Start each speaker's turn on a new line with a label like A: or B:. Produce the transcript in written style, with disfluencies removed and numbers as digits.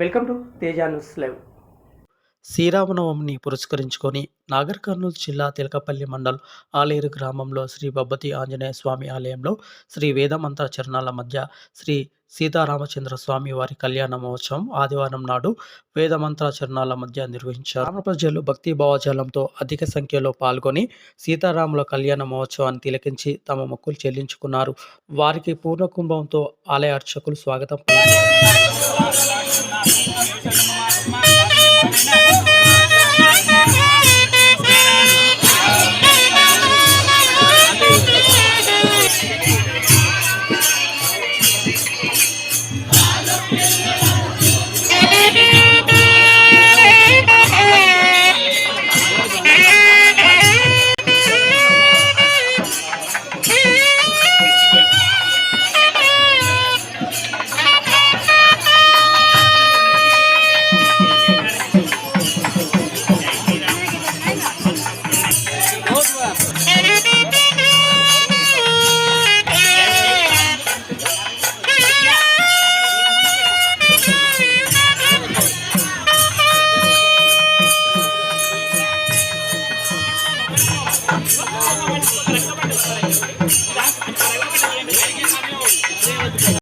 A: Welcome to Teja news live.
B: శ్రీరామనవమిని పురస్కరించుకొని నాగర్ కర్నూలు జిల్లా తిలకపల్లి మండల్ ఆలేరు గ్రామంలో శ్రీ బబ్బతి ఆంజనేయ స్వామి ఆలయంలో శ్రీ వేదమంత్రాచరణాల మధ్య శ్రీ సీతారామచంద్ర స్వామి వారి కళ్యాణ మహోత్సవం ఆదివారం నాడు వేదమంత్రాచరణాల మధ్య నిర్వహించారు. గ్రామ ప్రజలు భక్తి భావజాలంతో అధిక సంఖ్యలో పాల్గొని సీతారాముల కళ్యాణ మహోత్సవాన్ని తిలకించి తమ మొక్కులు చెల్లించుకున్నారు. వారికి పూర్ణ కుంభంతో ఆలయ అర్చకులు స్వాగతం పలికారు.